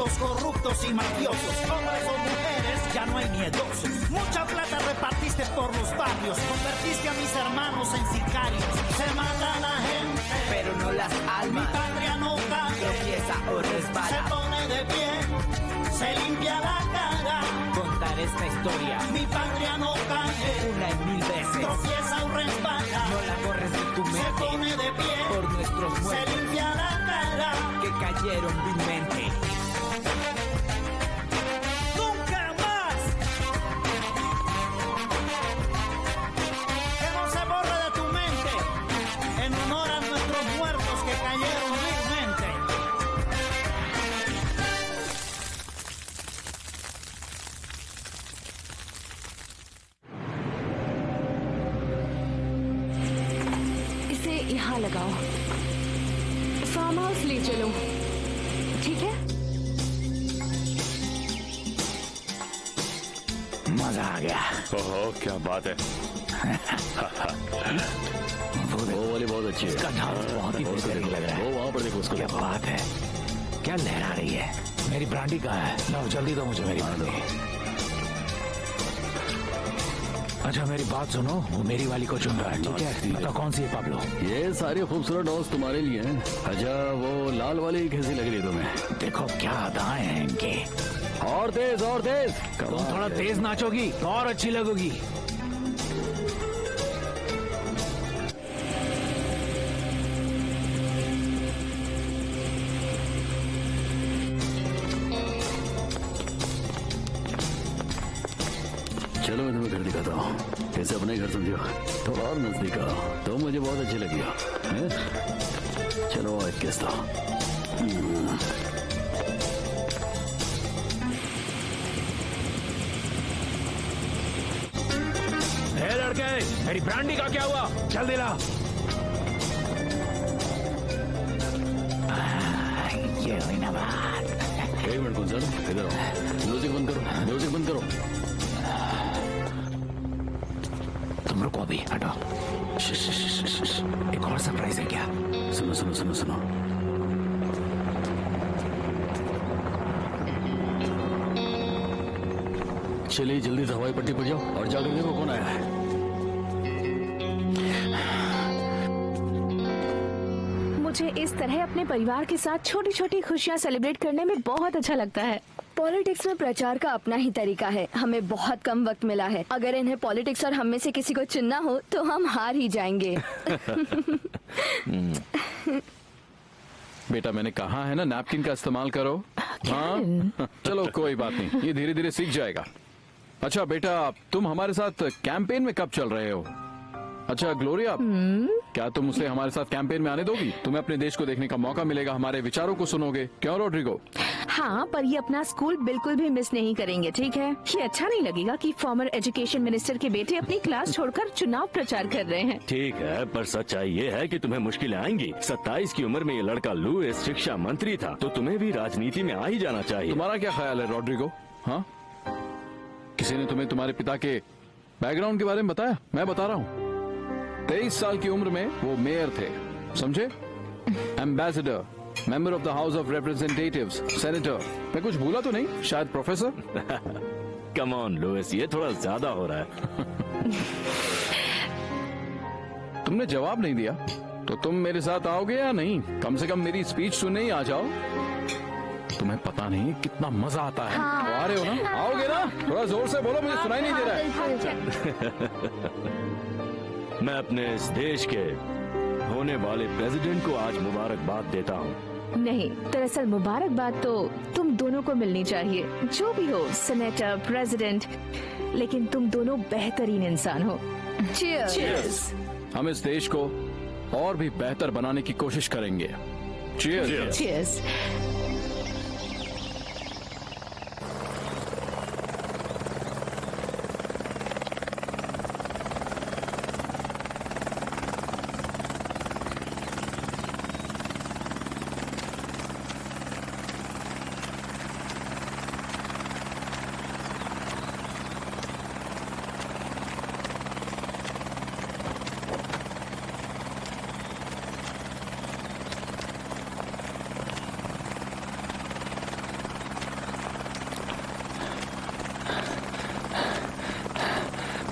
políticos corruptos y mafiosos, hombres o mujeres, ya no hay miedosos. Mucha plata repartiste por los barrios, convertiste a mis hermanos en sicarios. Se mata a la gente, pero no las almas. Mi patria no cae, tropieza o resbala. Se pone de pie, se limpia la cara. Contar esta historia, mi patria no cae, una y mil veces. Tropieza o resbala, no la corres de tu mente. Se pone de pie, por nuestros muertos. Se limpia la cara, que cayeron vilmente. यहाँ लगाओ, farm house ले चलो, ठीक है? मजा आ गया। ओहो, क्या बात है। वो वाली बहुत अच्छी है। इसका नाम बहुत ही बेहतरीन लग रहा है। वो वहाँ पर देखो उसको। क्या बात है, क्या लहरा रही है। मेरी ब्रांडी कहाँ है? लाओ जल्दी दो मुझे मेरी ब्रांडी। अच्छा मेरी बात सुनो, वो मेरी वाली को चुन रहा है, ठीक है? बताओ कौन सी है पाब्लो? ये सारी खूबसूरत डॉल्स तुम्हारे लिए हैं। अच्छा वो लाल वाली कैसी लग रही है तुम्हें? देखो क्या अदाएं हैं इनके। और तेज और तेज। तुम थोड़ा तेज नाचोगी तो और अच्छी लगोगी। चलो मैं तुम्हें घर दिखाता हूँ, कैसे अपने घर समझो। थोड़ा और नजदीक आओ, तो मुझे बहुत अच्छी लगी हो। चलो एक किस्ता। लड़के, मेरी ब्रांडी का क्या हुआ? जल्दी लाओ। ये हुई ना बात। एक मिनट कौन सर, इधर आओ। म्यूजिक बंद करो, म्यूजिक बंद करो। तुम रुको अभी, हटो। एक और सरप्राइज है क्या? सुनो सुनो सुनो सुनो। चलिए जल्दी से हवाई पट्टी पर जाओ और जाकर देखो कौन आया है। मुझे इस तरह अपने परिवार के साथ छोटी छोटी खुशियाँ सेलिब्रेट करने में बहुत अच्छा लगता है। पॉलिटिक्स में प्रचार का अपना ही तरीका है। हमें बहुत कम वक्त मिला है। अगर इन्हें पॉलिटिक्स और हम में से किसी को चुनना हो तो हम हार ही जाएंगे। बेटा मैंने कहा है ना नैपकिन का इस्तेमाल करो। हाँ चलो कोई बात नहीं, ये धीरे धीरे सीख जाएगा। अच्छा बेटा तुम हमारे साथ कैंपेन में कब चल रहे हो? अच्छा ग्लोरिया, क्या तुम उसे हमारे साथ कैंपेन में आने दोगी? तुम्हें अपने देश को देखने का मौका मिलेगा, हमारे विचारों को सुनोगे। क्यों रोड्रिगो? हाँ, पर ये अपना स्कूल बिल्कुल भी मिस नहीं करेंगे, ठीक है? ये अच्छा नहीं लगेगा कि फॉर्मर एजुकेशन मिनिस्टर के बेटे अपनी क्लास छोड़कर चुनाव प्रचार कर रहे हैं। ठीक है, पर सच्चाई ये है कि तुम्हें मुश्किलें आएंगी। 27 की उम्र में ये लड़का लुइस शिक्षा मंत्री था, तो तुम्हें भी राजनीति में आ ही जाना चाहिए। तुम्हारा क्या ख्याल है रोड्रिगो? हाँ, किसी ने तुम्हें तुम्हारे पिता के बैकग्राउंड के बारे में बताया? मैं बता रहा हूँ। 23 साल की उम्र में वो मेयर थे, समझे? Ambassador, member of the house of representatives, senator. मैं कुछ भूला तो नहीं? शायद प्रोफेसर। कम ऑन लुइस, ये थोड़ा ज्यादा हो रहा है। तुमने जवाब नहीं दिया तो तुम मेरे साथ आओगे या नहीं? कम से कम मेरी स्पीच सुनने ही आ जाओ। तुम्हें पता नहीं कितना मजा आता है। हाँ। तो आ रहे हो ना? आओगे ना? थोड़ा जोर से बोलो, मुझे सुनाई नहीं दे रहा है। मैं अपने इस देश के होने वाले प्रेसिडेंट को आज मुबारकबाद देता हूँ। नहीं, दरअसल मुबारकबाद तो तुम दोनों को मिलनी चाहिए, जो भी हो, सेनेटर, प्रेसिडेंट, लेकिन तुम दोनों बेहतरीन इंसान हो। Cheers! हम इस देश को और भी बेहतर बनाने की कोशिश करेंगे। Cheers! Cheers!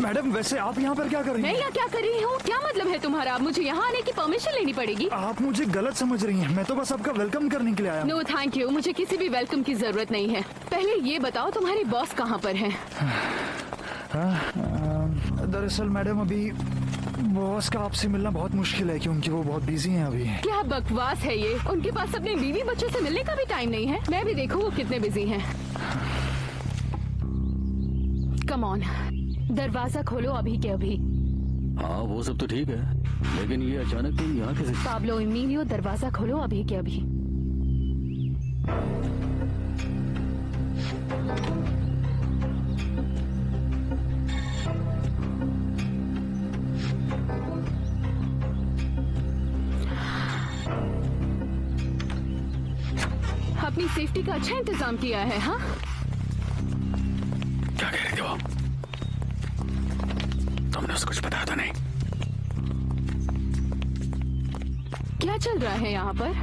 मैडम वैसे आप यहाँ पर क्या कर रही मैं हैं? यहाँ क्या कर रही हूँ? क्या मतलब है तुम्हारा? मुझे यहाँ आने की परमिशन लेनी पड़ेगी। आप मुझे गलत समझ रही हैं। मैं तो बस आपका वेलकम करने के लिए आया हूँ। नो थैंक यू, मुझे किसी भी वेलकम की जरूरत नहीं है। पहले ये बताओ तुम्हारे बॉस कहाँ पर हैं? दरअसल मैडम अभी बॉस का आपसे मिलना बहुत मुश्किल है क्योंकि वो बहुत बिजी हैं अभी। क्या बकवास है ये? उनके पास अपने बीवी बच्चों से मिलने का भी टाइम नहीं है। मैं भी देखूँ वो कितने बिजी हैं। कम ऑन, दरवाजा खोलो अभी के अभी। हाँ वो सब तो ठीक है, लेकिन ये अचानक तुम यहाँ कैसे? पाब्लो इमीलियो, दरवाजा खोलो अभी के अभी। अपनी सेफ्टी का अच्छा इंतजाम किया है। हाँ, क्या कह रहे थे वो? तुमने उसको कुछ बताया तो नहीं? क्या चल रहा है यहाँ पर?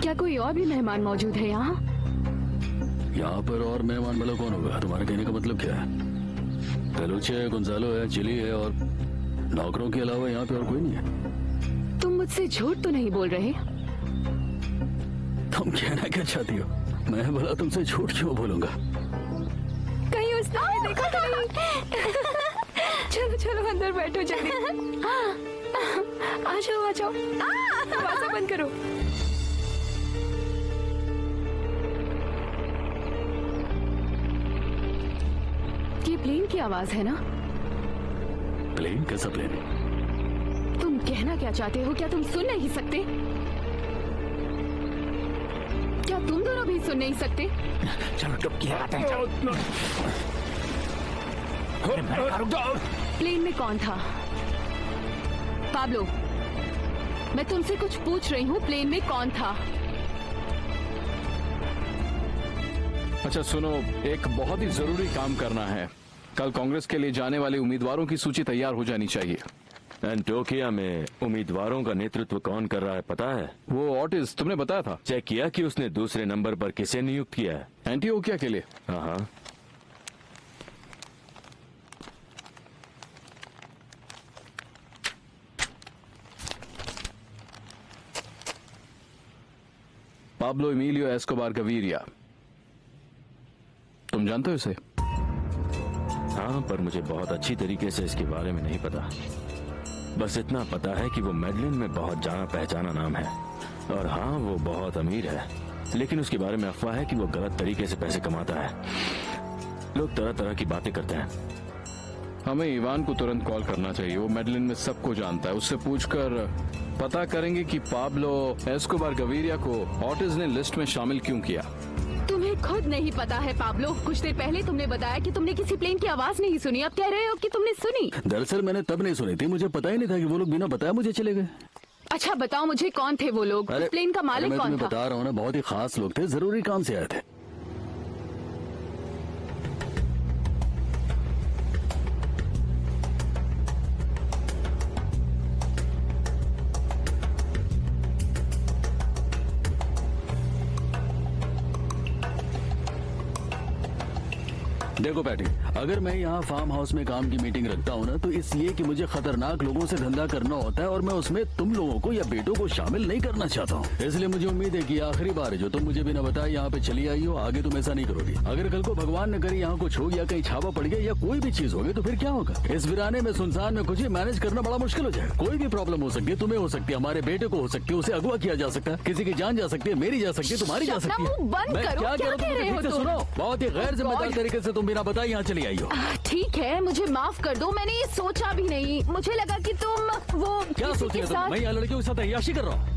क्या कोई और भी मेहमान मौजूद है यहाँ? यहाँ पर और मेहमान वाला कौन होगा? तुम्हारे कहने का मतलब क्या है? पेलुचे है, गुंजालो है, चिली है और नौकरों के अलावा यहाँ पे और कोई नहीं है। तुम मुझसे झूठ तो नहीं बोल रहे? तुम कहना क्या चाहती हो? मैं बोला तुमसे झूठ क्यों बोलूंगा? कहीं उसने हमें देखा तो नहीं? चलो चलो अंदर बैठो जल्दी। आ जाओ आ जाओ। दरवाजा बंद करो। ये प्लेन की आवाज है ना? प्लेन? कैसा प्लेन? तुम कहना क्या चाहते हो? क्या तुम सुन नहीं सकते? क्या तुम दोनों भी सुन नहीं सकते? चलो टुपकी लगाते हैं। चलो। प्लेन में कौन था? पाब्लो, मैं तुमसे कुछ पूछ रही हूँ। प्लेन में कौन था? अच्छा सुनो, एक बहुत ही जरूरी काम करना है। कल कांग्रेस के लिए जाने वाले उम्मीदवारों की सूची तैयार हो जानी चाहिए। एंटोकिया में उम्मीदवारों का नेतृत्व कौन कर रहा है पता है? वो ऑटिस, तुमने बताया था। चेक किया कि उसने दूसरे नंबर पर किसे नियुक्त किया है? एंटीओकिया के लिए। हाँ। पाब्लो इमीलियो एस्कोबार गवीरिया, तुम जानते हो इसे? हाँ, पर मुझे बहुत अच्छी तरीके से इसके बारे में नहीं पता। बस इतना पता है कि वो मेडलिन में बहुत जाना पहचाना नाम है और हाँ वो बहुत अमीर है, लेकिन उसके बारे में अफवाह है कि वो गलत तरीके से पैसे कमाता है। लोग तरह तरह की बातें करते हैं। हमें इवान को तुरंत कॉल करना चाहिए। वो मेडलिन में सबको जानता है। उससे पूछकर पता करेंगे कि पाब्लो एस्कोबार गवीरिया को ऑटिस ने लिस्ट में शामिल क्यों किया। तुम्हें खुद नहीं पता है पाब्लो? कुछ देर पहले तुमने बताया कि तुमने किसी प्लेन की आवाज नहीं सुनी। अब कह रहे हो कि तुमने सुनी। दरअसल मैंने तब नहीं सुनी थी, मुझे पता ही नहीं था कि वो लोग बिना बताए मुझे चले गए। अच्छा बताओ मुझे, कौन थे वो लोग? उस प्लेन का मालिक मैं कौन तुम्हें था? बता रहा हूँ ना, बहुत ही खास लोग थे, जरूरी काम से आए थे। देखो पैटी, अगर मैं यहाँ फार्म हाउस में काम की मीटिंग रखता हूँ ना तो इसलिए कि मुझे खतरनाक लोगों से धंधा करना होता है और मैं उसमें तुम लोगों को या बेटों को शामिल नहीं करना चाहता हूँ। इसलिए मुझे उम्मीद है कि आखिरी बार है जो तुम मुझे बिना बताए यहाँ पे चली आई हो। आगे तुम ऐसा नहीं करोगी। अगर कल को भगवान न करे यहाँ कुछ हो गया, कहीं छापा पड़ गया या कोई भी चीज होगी तो फिर क्या होगा? इस वीराने में सुनसान में कुछ भी मैनेज करना बड़ा मुश्किल हो जाएगा। कोई भी प्रॉब्लम हो सकती है, तुम्हें हो सकती है, हमारे बेटे को हो सकती है, उसे अगवा किया जा सकता है, किसी की जान जा सकती है, मेरी जा सकती है, तुम्हारी जा सकती है। बंद करो, क्या कह रहे हो तुम? सुनो, बहुत ही गैर जिम्मेदार तरीके से तुम बिना बताए यहाँ चली आई हो। ठीक है, मुझे माफ कर दो। मैंने ये सोचा भी नहीं। मुझे लगा कि तुम वो क्या किसी सोच के रहे हो? साथ... मैं यहाँ लड़कियों के साथ अय्याशी कर रहा हूँ?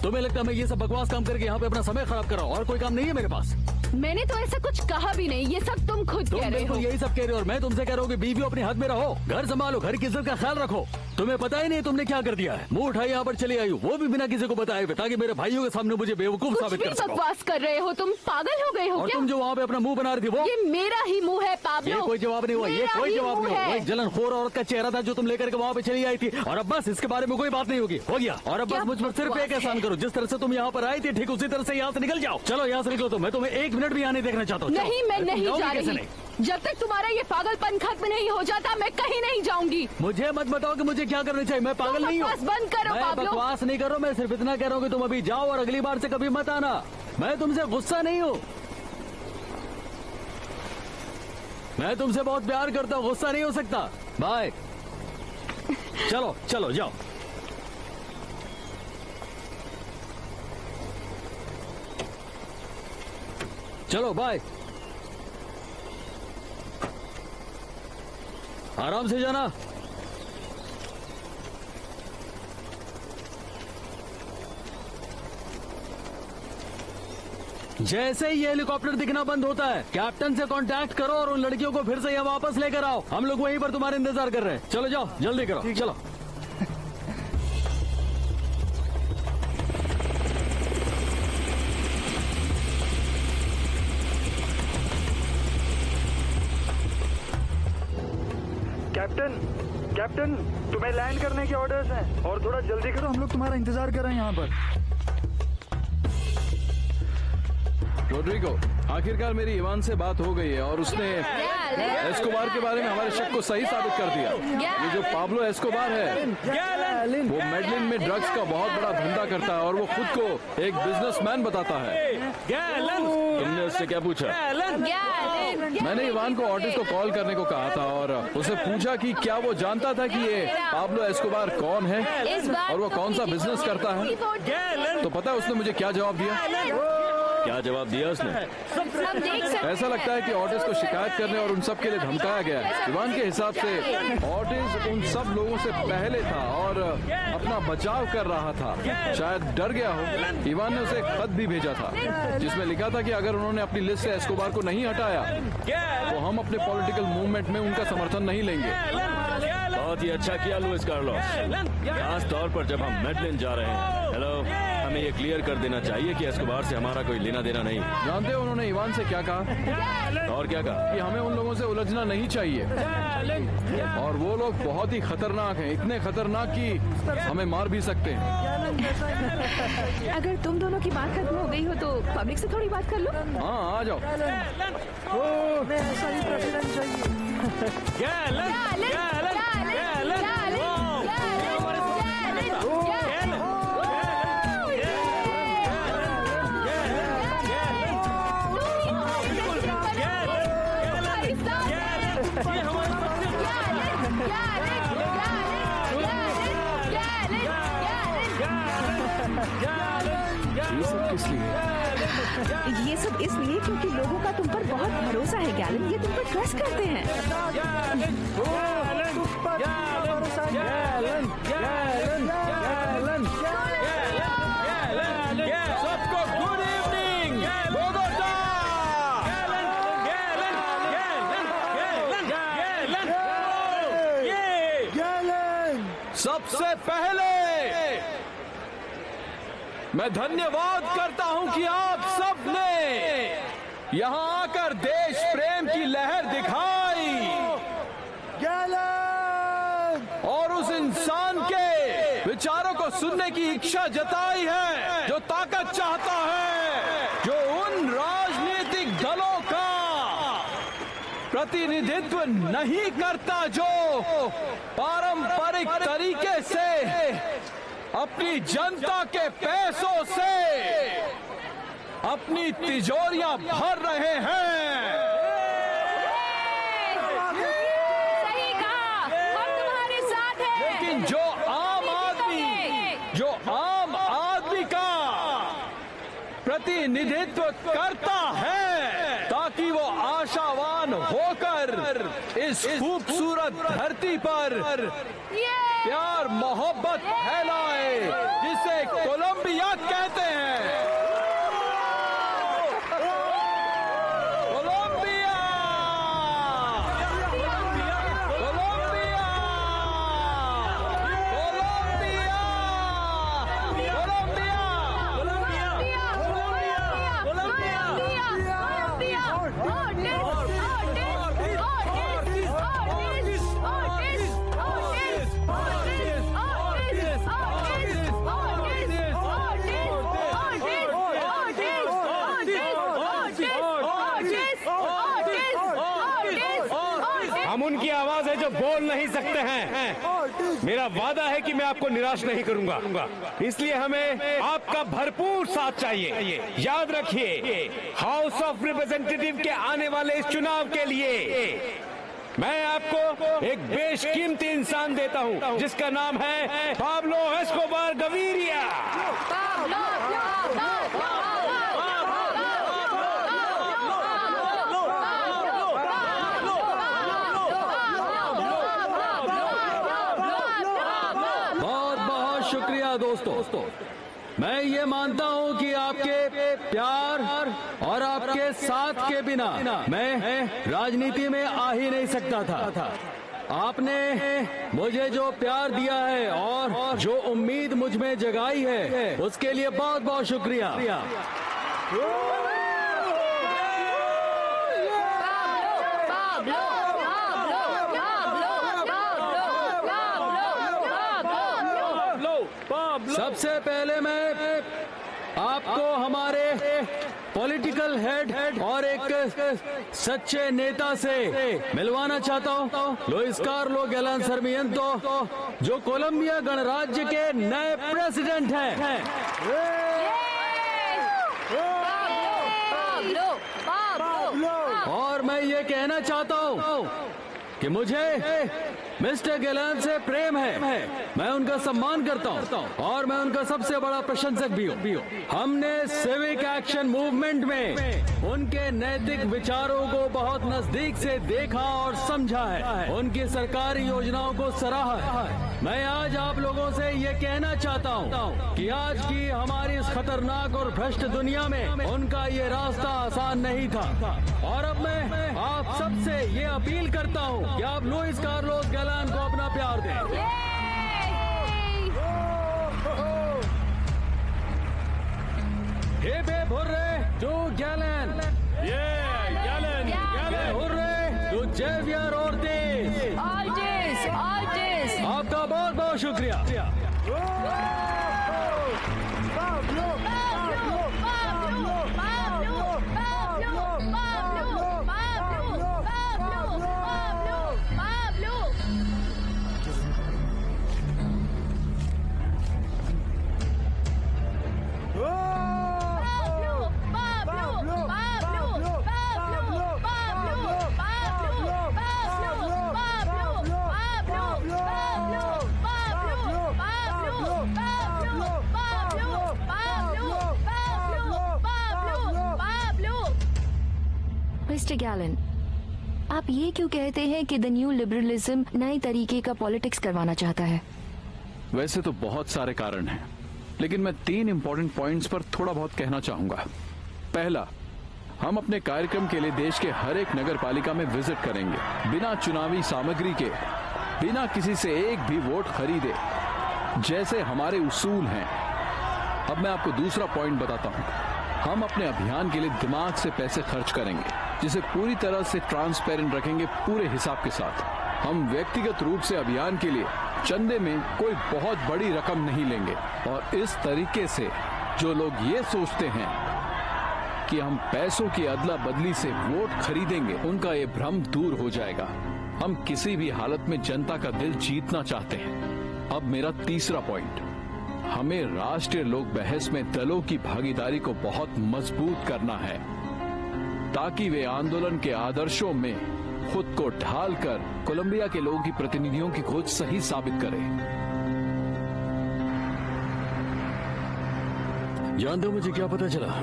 तुम्हें लगता है मैं ये सब बकवास काम करके यहाँ पे अपना समय खराब कर रहा हूँ और कोई काम नहीं है मेरे पास? मैंने तो ऐसा कुछ कहा भी नहीं। ये सब तुम खुद कह रहे हो। यही सब कह रहे हो और मैं तुमसे कह रहा हूँ कि बीवी अपने हद में रहो, घर संभालो, घर की इज्जत का ख्याल रखो। तुम्हें पता ही नहीं तुमने क्या कर दिया है। मुंह उठाई यहाँ पर चली आई हो, वो भी बिना किसी को बताए हुए, ताकि मेरे भाइयों के सामने मुझे बेवकूफ साबित कर सको। बकवास कर रहे हो तुम? पागल हो गए हो और क्या? तुम जो वहाँ पे अपना मुंह बना रही थी वो? ये मेरा ही मुंह है पाब्लो। ये कोई जवाब नहीं हुआ, ये कोई जवाब नहीं हुआ। वो एक जलनखोर औरत का चेहरा था जो तुम लेकर के वहाँ पे चली आई थी और अब बस इसके बारे में कोई बात नहीं होगी। हो गया। और अब बस मुझ पर सिर्फ एक एहसान करो, जिस तरह से तुम यहाँ पर आई थी ठीक उसी तरह से यहाँ से निकल जाओ। चलो यहाँ से निकलो। तो मैं तुम्हें 1 मिनट भी यहाँ नहीं देखना चाहता हूँ। नहीं, मैं नहीं जा कैसे रही। जब तक तुम्हारा ये पागलपन खत्म नहीं हो जाता मैं कहीं नहीं जाऊंगी। मुझे मत बताओ कि मुझे क्या करना चाहिए। मैं पागल नहीं हूँ। बकवास बंद करो मैं पाब्लो। बकवास नहीं कर रहा हूँ। मैं सिर्फ इतना कह रहा हूँ कि तुम अभी जाओ और अगली बार से कभी मत आना। मैं तुमसे गुस्सा नहीं हूँ। मैं तुमसे बहुत प्यार करता हूँ, गुस्सा नहीं हो सकता। बाय। चलो चलो जाओ। चलो बाय। आराम से जाना। जैसे ही ये हेलीकॉप्टर दिखना बंद होता है कैप्टन से कांटेक्ट करो और उन लड़कियों को फिर से यहाँ वापस लेकर आओ। हम लोग वहीं पर तुम्हारा इंतजार कर रहे हैं। चलो जाओ, जल्दी करो। चलो। कैप्टन तुम्हें लैंड करने के ऑर्डर्स हैं और थोड़ा जल्दी करो, हम लोग तुम्हारा इंतजार कर रहे हैं यहाँ पर। रोड्रिगो, आखिरकार मेरी इवान से बात हो गई है और उसने एस्कोबार के बारे में हमारे शक को सही साबित कर दिया। ये जो पाब्लो एस्कोबार है वो मेडलिन में ड्रग्स का बहुत बड़ा धंधा करता है और वो खुद को एक बिजनेसमैन बताता है। तुमने उससे क्या पूछा? मैंने इवान को ऑटिस को कॉल करने को कहा था और उसे पूछा कि क्या वो जानता था कि ये पाब्लो एस्कोबार कौन है और वो कौन सा बिजनेस करता है। तो पता है उसने मुझे क्या जवाब दिया? क्या जवाब दिया उसने? ऐसा लगता है कि ऑटिस को शिकायत करने और उन सब के लिए धमकाया गया है। इवान के हिसाब से ऑटिस उन सब लोगों से पहले था और अपना बचाव कर रहा था। शायद डर गया हो। इवान ने उसे एक खत भी भेजा था जिसमें लिखा था कि अगर उन्होंने अपनी लिस्ट से एस्कोबार को नहीं हटाया तो हम अपने पॉलिटिकल मूवमेंट में उनका समर्थन नहीं लेंगे। बहुत ही अच्छा किया लुइस कार्लोस। खास तौर पर जब हम मेडलिन जा रहे हैं। हेलो, हमें ये क्लियर कर देना चाहिए कि एस्कोबार से हमारा कोई लेना देना नहीं। जानते हो उन्होंने इवान से क्या कहा? और क्या कहा? कि हमें उन लोगों से उलझना नहीं चाहिए और वो लोग बहुत ही खतरनाक हैं, इतने खतरनाक कि हमें मार भी सकते हैं। अगर तुम दोनों की बात खत्म हो गई हो तो पब्लिक से थोड़ी बात कर लो। हाँ, आ जाओ। ये सब किस लिए? ये सब इसलिए क्योंकि लोगों का तुम पर बहुत भरोसा है गैलन। ये तुम पर ट्रस्ट करते हैं। सबको गुड इवनिंग बोगोटा। सबसे पहले मैं धन्यवाद करता हूं कि आप सबने यहां आकर देश प्रेम की लहर दिखाई और उस इंसान के विचारों को सुनने की इच्छा जताई है जो ताकत चाहता है, जो उन राजनीतिक दलों का प्रतिनिधित्व नहीं करता, जो पारंपरिक तरीके से अपनी जनता के पैसों से अपनी तिजोरियां भर रहे हैं। सही कहा, हम तुम्हारे साथ हैं। लेकिन जो आम आदमी का प्रतिनिधित्व करता है ताकि वो आशावान होकर इस खूबसूरत धरती पर प्यार मोहब्बत फैलाए, जिसे कोलंबिया कहते हैं। कोलंबिया, कोलंबिया, जो बोल नहीं सकते हैं। मेरा वादा है कि मैं आपको निराश नहीं करूंगा, इसलिए हमें आपका भरपूर साथ चाहिए। याद रखिए, हाउस ऑफ रिप्रेजेंटेटिव के आने वाले इस चुनाव के लिए मैं आपको एक बेशकीमती इंसान देता हूं, जिसका नाम है पाब्लो एस्कोबार गवीरिया। बहुत बहुत शुक्रिया दोस्तों। मैं ये मानता हूँ कि आपके प्यार और आपके साथ के बिना मैं राजनीति में आ ही नहीं सकता था। आपने मुझे जो प्यार दिया है और जो उम्मीद मुझ में जगाई है, उसके लिए बहुत बहुत शुक्रिया। सबसे पहले मैं आपको हमारे पॉलिटिकल हेड और एक सच्चे नेता से मिलवाना चाहता हूं, लुइस कार्लो गैलन सर्मिएंतो, जो कोलंबिया गणराज्य के नए प्रेसिडेंट हैं। और मैं ये कहना चाहता हूं कि मुझे मिस्टर गैलन से प्रेम है, मैं उनका सम्मान करता हूं और मैं उनका सबसे बड़ा प्रशंसक भी हूं। हमने सिविक एक्शन मूवमेंट में उनके नैतिक विचारों को बहुत नजदीक से देखा और समझा है, उनकी सरकारी योजनाओं को सराहा है। मैं आज आप लोगों से ये कहना चाहता हूं कि आज की हमारी इस खतरनाक और भ्रष्ट दुनिया में उनका ये रास्ता आसान नहीं था। और अब मैं आप सबसे ये अपील करता हूं कि आप लुइस कार्लोस गैलन को अपना प्यार दें। Hip hip hurray to Galan, hurray to Javier Ortiz. आपका बहुत बहुत शुक्रिया। मिस्टर गैलन, आप ये क्यों कहते हैं कि द न्यू लिबरलिज्म नए तरीके का पॉलिटिक्स करवाना चाहता है? वैसे तो बहुत सारे कारण हैं, लेकिन मैं 3 इंपॉर्टेंट पॉइंट्स पर थोड़ा बहुत कहना चाहूंगा। पहला, हम अपने कार्यक्रम के लिए देश के हर एक नगर पालिका में विजिट करेंगे, बिना चुनावी सामग्री के, बिना किसी से एक भी वोट खरीदे, जैसे हमारे उसूल हैं। अब मैं आपको दूसरा पॉइंट बताता हूं। हम अपने अभियान के लिए दिमाग से पैसे खर्च करेंगे, जिसे पूरी तरह से ट्रांसपेरेंट रखेंगे, पूरे हिसाब के साथ। हम व्यक्तिगत रूप से अभियान के लिए चंदे में कोई बहुत बड़ी रकम नहीं लेंगे, और इस तरीके से जो लोग ये सोचते हैं कि हम पैसों की अदला बदली से वोट खरीदेंगे, उनका ये भ्रम दूर हो जाएगा। हम किसी भी हालत में जनता का दिल जीतना चाहते हैं। अब मेरा तीसरा पॉइंट, हमें राष्ट्रीय लोक बहस में दलों की भागीदारी को बहुत मजबूत करना है, ताकि वे आंदोलन के आदर्शों में खुद को ढालकर कोलंबिया के लोगों की प्रतिनिधियों की खोज सही साबित करें। जानते हो मुझे क्या पता चला?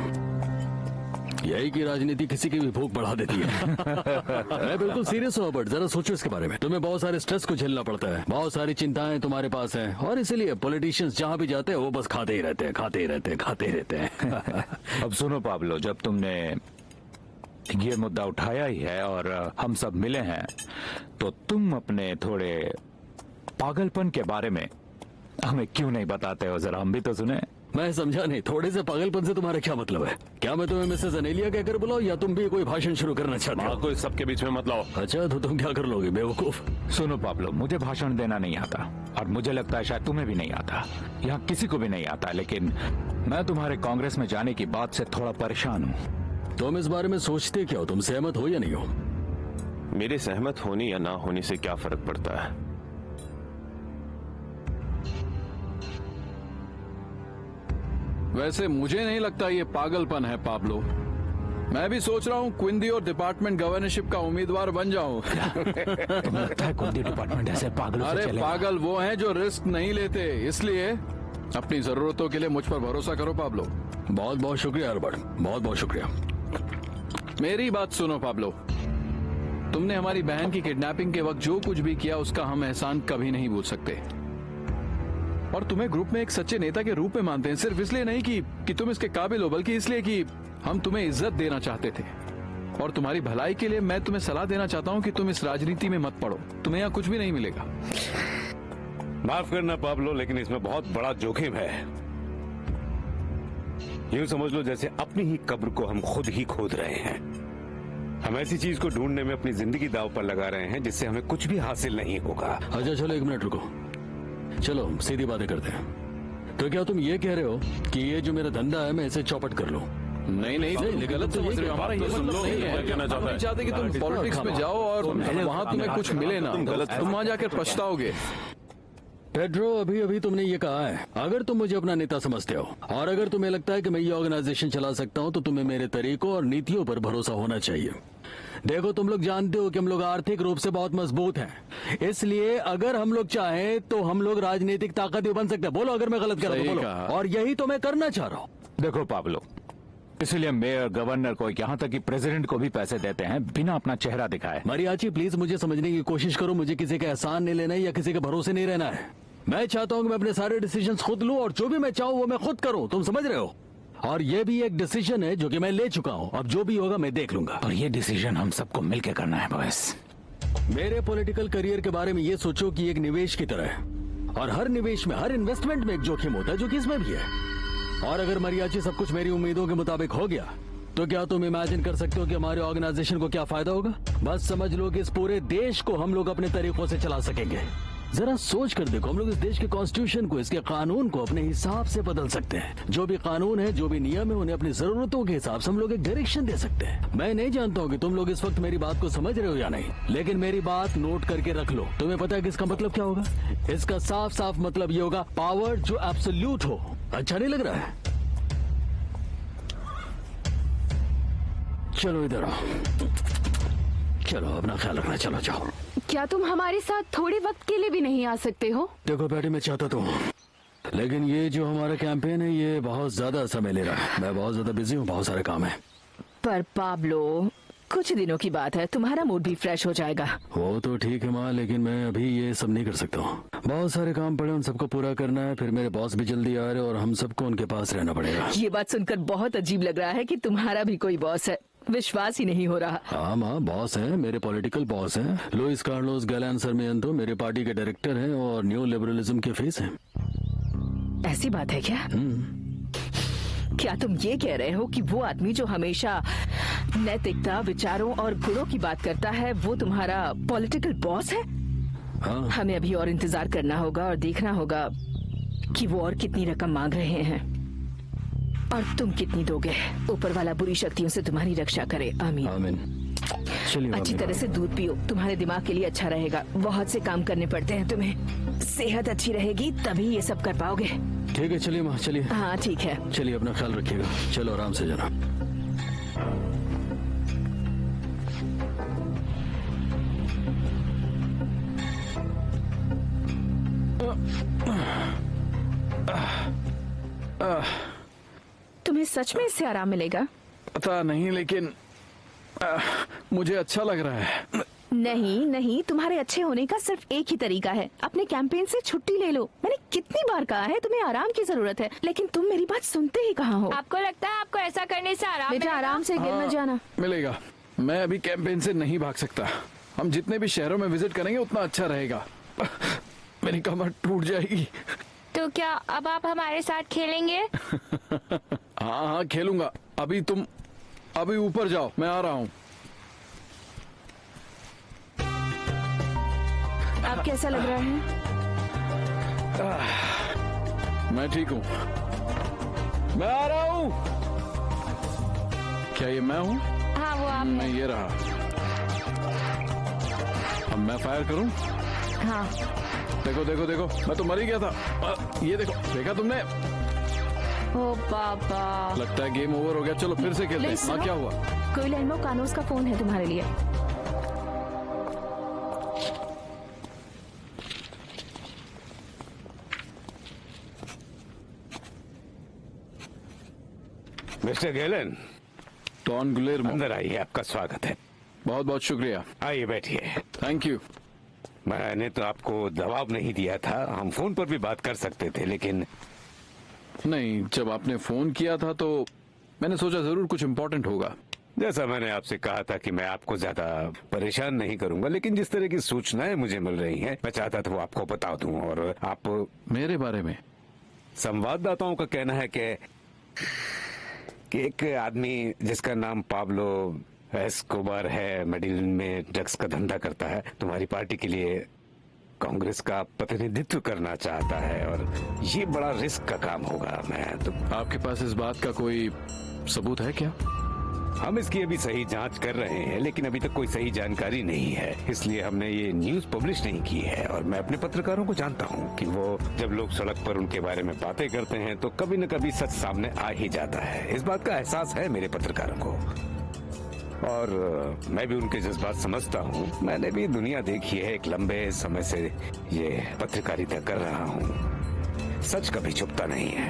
यही कि राजनीति किसी की भी भूख बढ़ा देती है। मैं बिल्कुल सीरियस हूँ, बट जरा सोचो इसके बारे में। तुम्हें बहुत सारे स्ट्रेस को झेलना पड़ता है, बहुत सारी चिंताएं तुम्हारे पास हैं, और इसीलिए पॉलिटिशियंस जहाँ भी जाते हैं वो बस खाते ही रहते हैं, खाते ही रहते हैं, खाते ही रहते हैं। अब सुनो पाब्लो, जब तुमने ये मुद्दा उठाया ही है और हम सब मिले हैं, तो तुम अपने थोड़े पागलपन के बारे में हमें क्यों नहीं बताते हो? जरा हम भी तो सुने। मैं समझा नहीं, थोड़े से पागलपन से तुम्हारा क्या मतलब है? क्या मैं तुम्हें मिसेस अनेलिया कहकर बुलाऊं, या तुम भी कोई भाषण शुरू करना चाहते हो? कोई सबके बीच में मत लाओ। अच्छा, तो तुम क्या कर लोगे बेवकूफ? सुनो पाब्लो, मुझे भाषण देना नहीं आता, और मुझे लगता है शायद तुम्हें भी नहीं आता, यहाँ किसी को भी नहीं आता, लेकिन मैं तुम्हारे कांग्रेस में जाने की बात से थोड़ा परेशान हूँ। तुम इस बारे में सोचते क्या हो? तुम सहमत हो या नहीं हो? मेरे सहमत होने या ना होने से क्या फर्क पड़ता है? वैसे मुझे नहीं लगता ये पागलपन है पाब्लो। मैं भी सोच रहा हूँ क्विंदी और डिपार्टमेंट गवर्नरशिप का उम्मीदवार बन जाऊं। तुम्हें लगता है क्विंदी डिपार्टमेंट ऐसे पागलों से अरे चलेगा? पागल वो हैं जो रिस्क नहीं लेते, इसलिए अपनी जरूरतों के लिए मुझ पर भरोसा करो पाब्लो। बहुत बहुत शुक्रिया अल्बर्ट, बहुत बहुत शुक्रिया। मेरी बात सुनो पाब्लो, तुमने हमारी बहन की किडनैपिंग के वक्त जो कुछ भी किया उसका हम एहसान कभी नहीं भूल सकते। और तुम्हें ग्रुप में एक सच्चे नेता के रूप में मानते हैं, सिर्फ इसलिए नहीं कि तुम इसके काबिल हो, बल्कि इसलिए कि हम तुम्हें इज्जत देना चाहते थे। और तुम्हारी भलाई के लिए मैं तुम्हें सलाह देना चाहता हूँ कि तुम इस राजनीति में मत पड़ो, तुम्हें यहाँ कुछ भी नहीं मिलेगा। माफ करना पाब्लो, लेकिन इसमें बहुत बड़ा जोखिम है। यूं समझ लो जैसे अपनी ही कब्र को हम खुद ही खोद रहे हैं। हम ऐसी चीज को ढूंढने में अपनी जिंदगी दांव पर लगा रहे हैं जिससे हमें कुछ भी हासिल नहीं होगा। अच्छा चलो 1 मिनट रुको, चलो सीधी बातें करते हैं। तो क्या तुम ये कह रहे हो कि ये जो मेरा धंधा है मैं इसे चौपट कर लूं? नहीं, गलत समझ रहे हो। हमारा ये मतलब नहीं है, कहना चाहता हम है। नहीं चाहते कि तुम पॉलिटिक्स में जाओ और वहाँ तुम्हें कुछ मिले ना, तुम वहाँ जाकर पछताओगे। पेड्रो, अभी अभी तुमने ये कहा है, अगर तुम मुझे अपना नेता समझते हो और अगर तुम्हें लगता है कि मैं ये ऑर्गेनाइजेशन चला सकता हूँ, तो तुम्हें मेरे तरीकों और नीतियों पर भरोसा होना चाहिए। देखो, तुम लोग जानते हो कि हम लोग आर्थिक रूप से बहुत मजबूत हैं, इसलिए अगर हम लोग चाहें तो हम लोग राजनीतिक ताकत भी बन सकते हैं। बोलो अगर मैं गलत कर रहा हूं, बोलो। और यही तो मैं करना चाह रहा हूँ। देखो पाब्लो, इसलिए मेयर, गवर्नर को, यहाँ तक कि प्रेसिडेंट को भी पैसे देते हैं बिना अपना चेहरा दिखाए। मरियाची, प्लीज मुझे समझने की कोशिश करो। मुझे किसी का एहसान नहीं लेना है या किसी के भरोसे नहीं रहना है। मैं चाहता हूँ कि मैं अपने सारे डिसीजंस खुद लूं और जो भी मैं चाहूँ वो मैं खुद करूँ। तुम समझ रहे हो? और ये भी एक डिसीजन है जो कि मैं ले चुका हूँ। अब जो भी होगा मैं देख लूंगा। और ये डिसीजन हम सबको मिलकर करना है बॉयस। मेरे पॉलिटिकल करियर के बारे में ये सोचो कि एक निवेश की तरह है, और हर निवेश में, हर इन्वेस्टमेंट में एक जोखिम होता है, जो कि इसमें भी है। और अगर मरियाची सब कुछ मेरी उम्मीदों के मुताबिक हो गया, तो क्या तुम इमेजिन कर सकते हो कि हमारे ऑर्गेनाइजेशन को क्या फायदा होगा? बस समझ लो कि इस पूरे देश को हम लोग अपने तरीकों से चला सकेंगे। जरा सोच कर देखो, हम लोग इस देश के कॉन्स्टिट्यूशन को, इसके कानून को अपने हिसाब से बदल सकते हैं। जो भी कानून है, जो भी नियम है, उन्हें अपनी जरूरतों के हिसाब से हम लोग एक डायरेक्शन दे सकते हैं। मैं नहीं जानता हूँ कि तुम लोग इस वक्त मेरी बात को समझ रहे हो या नहीं, लेकिन मेरी बात नोट करके रख लो। तुम्हें पता है कि इसका मतलब क्या होगा? इसका साफ साफ मतलब ये होगा, पावर जो एब्सोल्यूट हो। अच्छा नहीं लग रहा है? चलो इधर आओ, चलो अपना ख्याल रखना, चलो जाओ। क्या तुम हमारे साथ थोड़े वक्त के लिए भी नहीं आ सकते हो? देखो बेटी, मैं चाहता तो हूँ, लेकिन ये जो हमारा कैंपेन है ये बहुत ज्यादा समय ले रहा है। मैं बहुत ज्यादा बिजी हूँ, बहुत सारे काम है। पर पाब्लो, कुछ दिनों की बात है, तुम्हारा मूड भी फ्रेश हो जाएगा। वो तो ठीक है माँ, लेकिन मैं अभी ये सब नहीं कर सकता हूँ। बहुत सारे काम पड़े, उन सबको पूरा करना है। फिर मेरे बॉस भी जल्दी आ रहे और हम सबको उनके पास रहना पड़ेगा। ये बात सुनकर बहुत अजीब लग रहा है कि तुम्हारा भी कोई बॉस है। विश्वास ही नहीं हो रहा। हाँ माँ, बॉस हैं, मेरे पॉलिटिकल बॉस हैं। लुइस कार्लोस गैलान सरमियंतो मेरे पार्टी के डायरेक्टर हैं और न्यू लिबरलिज्म के फेस हैं। ऐसी बात है क्या? क्या तुम ये कह रहे हो कि वो आदमी जो हमेशा नैतिकता, विचारों और गुणों की बात करता है, वो तुम्हारा पॉलिटिकल बॉस है? हाँ। हमें अभी और इंतजार करना होगा और देखना होगा कि वो और कितनी रकम मांग रहे हैं और तुम कितनी दोगे। ऊपर वाला बुरी शक्तियों से तुम्हारी रक्षा करे, आमीन। आमीन। चलिए अच्छी तरह से दूध पियो, तुम्हारे दिमाग के लिए अच्छा रहेगा। बहुत से काम करने पड़ते हैं तुम्हें। सेहत अच्छी रहेगी तभी ये सब कर पाओगे। ठीक है, चलिए माँ, चलिए। हाँ ठीक है। चलिए, अपना ख्याल रखिएगा। चलो आराम से जाना। तुम्हें सच में इससे आराम मिलेगा? पता नहीं, लेकिन मुझे अच्छा लग रहा है। नहीं नहीं, तुम्हारे अच्छे होने का सिर्फ एक ही तरीका है, अपने कैंपेन से छुट्टी ले लो। मैंने कितनी बार कहा है तुम्हें आराम की जरूरत है, लेकिन तुम मेरी बात सुनते ही कहाँ हो। आपको लगता है आपको ऐसा करने से आराम बेटा, आराम से गिर मत जाना। मिलेगा। मैं अभी कैंपेन से नहीं भाग सकता। हम जितने भी शहरों में विजिट करेंगे उतना अच्छा रहेगा। मेरी कमर टूट जाएगी। तो क्या अब आप हमारे साथ खेलेंगे? हाँ हाँ खेलूंगा। अभी तुम अभी ऊपर जाओ, मैं आ रहा हूँ। अब कैसा लग रहा है? मैं ठीक हूँ, मैं आ रहा हूँ। क्या ये मैं हूँ? हाँ वो आप मैं ये रहा। मैं फायर करूं? हाँ। देखो देखो देखो, मैं तो मर ही गया था। ये देखो, देखा तुमने? ओ बाबा, लगता है गेम ओवर हो गया। चलो फिर से खेलते हैं। हाँ, क्या हुआ? कोई लेनो कानूस का फोन है तुम्हारे लिए। मिस्टर गैलन, डॉन गुलेर्मो, अंदर आइए, आपका स्वागत है। बहुत बहुत शुक्रिया। आइए बैठिए। Thank you. मैंने तो आपको दबाव नहीं दिया था, हम फोन पर भी बात कर सकते थे, लेकिन नहीं, जब आपने फोन किया था तो मैंने सोचा जरूर कुछ इम्पोर्टेंट होगा। जैसा मैंने आपसे कहा था कि मैं आपको ज्यादा परेशान नहीं करूंगा, लेकिन जिस तरह की सूचनाएं मुझे मिल रही हैं, मैं चाहता था वो आपको बता दूं। और आप मेरे बारे में? संवाददाताओं का कहना है कि एक आदमी जिसका नाम पाब्लो एस्कोबार है, मेडिलिन में ड्रग्स का धंधा करता है, तुम्हारी पार्टी के लिए कांग्रेस का प्रतिनिधित्व करना चाहता है, और ये बड़ा रिस्क का काम होगा। मैं तो आपके पास इस बात का कोई सबूत है क्या? हम इसकी अभी सही जांच कर रहे हैं, लेकिन अभी तक कोई सही जानकारी नहीं है, इसलिए हमने ये न्यूज पब्लिश नहीं की है। और मैं अपने पत्रकारों को जानता हूँ कि वो जब लोग सड़क पर उनके बारे में बातें करते हैं तो कभी न कभी सच सामने आ ही जाता है। इस बात का एहसास है मेरे पत्रकारों को, और मैं भी उनके जज्बात समझता हूँ। मैंने भी दुनिया देखी है, एक लंबे समय से ये पत्रकारिता कर रहा हूँ। सच कभी छुपता नहीं है।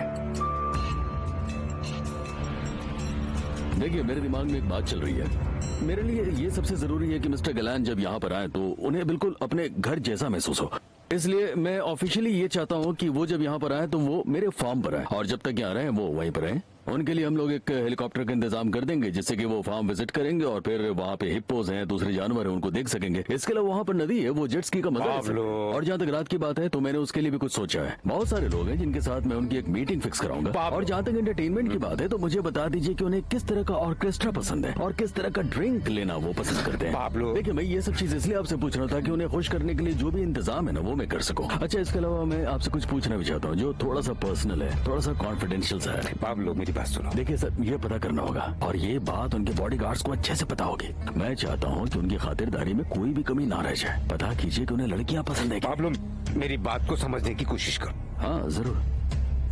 देखिए, मेरे दिमाग में एक बात चल रही है। मेरे लिए ये सबसे जरूरी है कि मिस्टर गैलन जब यहाँ पर आए तो उन्हें बिल्कुल अपने घर जैसा महसूस हो। इसलिए मैं ऑफिशियली ये चाहता हूँ कि वो जब यहाँ पर आए तो वो मेरे फार्म पर आए, और जब तक यहाँ रहे वो वहीं पर आए। उनके लिए हम लोग एक हेलीकॉप्टर का इंतजाम कर देंगे, जिससे कि वो फार्म विजिट करेंगे और फिर वहाँ पे हिप्पोज हैं, दूसरे जानवर हैं, उनको देख सकेंगे। इसके अलावा वहाँ पर नदी है, वो जेट स्की का मजा ले सकेंगे। और जहाँ तक रात की बात है तो मैंने उसके लिए भी कुछ सोचा है। बहुत सारे लोग हैं जिनके साथ मैं उनकी एक मीटिंग फिक्स कराऊंगा। और जहाँ तक एंटरटेनमेंट की बात है तो मुझे बता दीजिए कि उन्हें किस तरह का ऑर्केस्ट्रा पसंद है और किस तरह का ड्रिंक लेना वो पसंद करते हैं। देखिए, मैं ये सब चीज इसलिए आपसे पूछ रहा था कि उन्हें खुश करने के लिए जो भी इंतजाम है ना वो मैं कर सकूँ। अच्छा, इसके अलावा मैं आपसे कुछ पूछना भी चाहता हूँ जो थोड़ा सा पर्सनल है, थोड़ा सा कॉन्फिडेंशियल सा है। पाब्लो, मेरी बात सुनो। देखिए सर, ये पता करना होगा और ये बात उनके बॉडीगार्ड्स को अच्छे से पता होगी। मैं चाहता हूँ कि उनकी खातिरदारी में कोई भी कमी ना रह जाए। पता कीजिए कि उन्हें लड़कियाँ पसंद है। पाब्लो, मेरी बात को समझने की कोशिश करो। हाँ जरूर।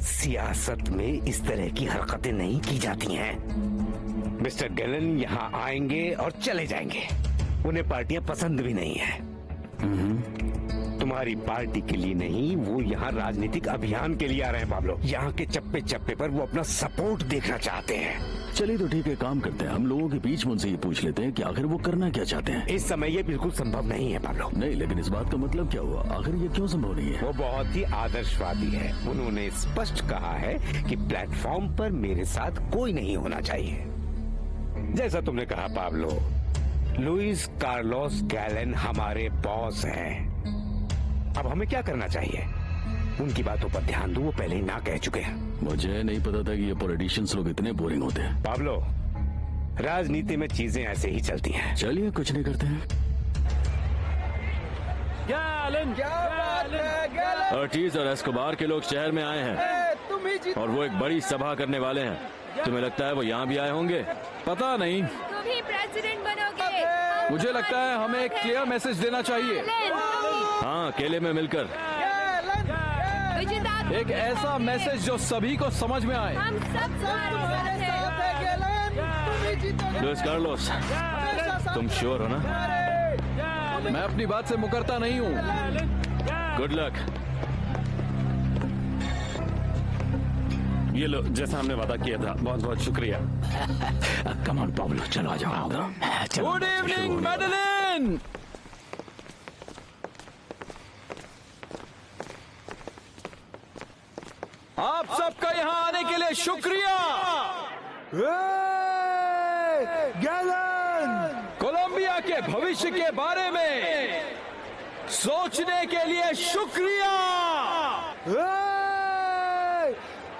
सियासत में इस तरह की हरकतें नहीं की जाती हैं। मिस्टर गैलन यहाँ आएंगे और चले जाएंगे। उन्हें पार्टियां पसंद भी नहीं है। तुम्हारी पार्टी के लिए नहीं, वो यहाँ राजनीतिक अभियान के लिए आ रहे हैं पाब्लो। यहाँ के चप्पे चप्पे पर वो अपना सपोर्ट देखना चाहते हैं। चलिए तो ठीक है, काम करते हैं। हम लोगों के बीच में उनसे ये पूछ लेते हैं कि आखिर वो करना क्या चाहते हैं। इस समय ये बिल्कुल संभव नहीं है पाब्लो। नहीं, लेकिन इस बात का मतलब क्या हुआ? आखिर ये क्यों संभव नहीं है? वो बहुत ही आदर्शवादी है। उन्होंने स्पष्ट कहा है कि प्लेटफॉर्म पर मेरे साथ कोई नहीं होना चाहिए। जैसा तुमने कहा पाब्लो, लुइस कार्लोस गैलन हमारे बॉस हैं। अब हमें क्या करना चाहिए? उनकी बातों पर ध्यान दो, वो पहले ही ना कह चुके हैं। मुझे नहीं पता था कि ये पॉलिटिशियंस लोग इतने बोरिंग होते हैं। पाब्लो, राजनीति में चीजें ऐसे ही चलती हैं। चलिए, कुछ नहीं करते हैं। अर्टीज और एस्कोबार के लोग शहर में आए हैं और वो एक बड़ी सभा करने वाले हैं। तुम्हें लगता है वो यहाँ भी आए होंगे? पता नहीं। तुम ही प्रेसिडेंट बनोगे। मुझे लगता है हमें एक क्लियर मैसेज देना चाहिए। हाँ, अकेले में मिलकर एक ऐसा मैसेज जो सभी को समझ में आए। हम सब तुम्हारे साथ हैं। लुइस कार्लोस, तुम श्योर हो ना? मैं अपनी बात से मुकरता नहीं हूँ। Good luck. ये लो, जैसा हमने वादा किया था। बहुत बहुत शुक्रिया। कम ऑन पाब्लो, चलो आ जाओ। Good evening Madeline. आप सबका यहाँ आने के लिए शुक्रिया। गैलन! कोलंबिया के भविष्य के बारे में सोचने के लिए शुक्रिया।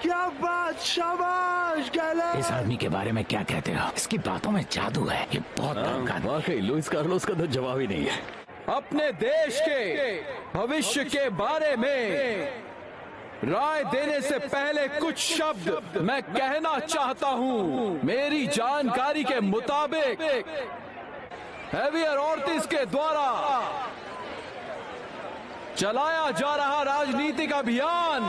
क्या बात, शाबाश गैलन! इस आदमी के बारे में क्या कहते हो? इसकी बातों में जादू है। ये बहुत वाकई लुइस कार्लोस का तो जवाब ही नहीं है। अपने देश के भविष्य के बारे में राय देने से पहले कुछ शब्द मैं कहना चाहता हूं। मेरी जानकारी के मुताबिक हेवियर ऑर्टिज के द्वारा चलाया जा रहा राजनीतिक अभियान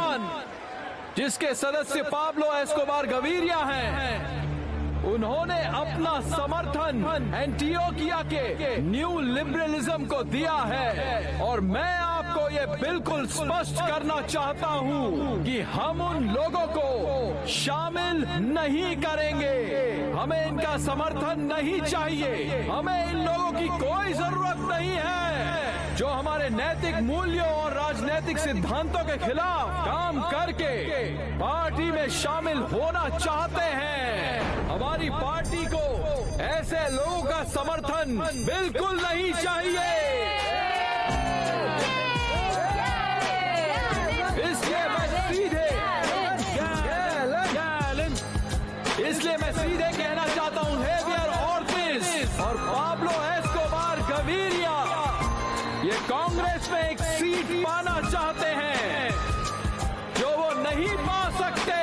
जिसके सदस्य पाब्लो एस्कोबार गवीरिया हैं, उन्होंने अपना समर्थन एंटियोकिया के न्यू लिबरलिज्म को दिया है। और मैं आपको ये बिल्कुल स्पष्ट करना चाहता हूँ कि हम उन लोगों को शामिल नहीं करेंगे। हमें इनका समर्थन नहीं चाहिए। हमें इन लोगों की कोई जरूरत नहीं है जो हमारे नैतिक मूल्यों और राजनीतिक सिद्धांतों के खिलाफ काम करके पार्टी में शामिल होना चाहते हैं। हमारी पार्टी को ऐसे लोगों का समर्थन बिल्कुल नहीं चाहिए। इसलिए मैं सीधे कहना चाहता हूं, हेवियर ऑर्टिज और पाब्लो एस्कोबार गवीरिया ये कांग्रेस में एक सीट पाना चाहते हैं जो वो नहीं पा सकते,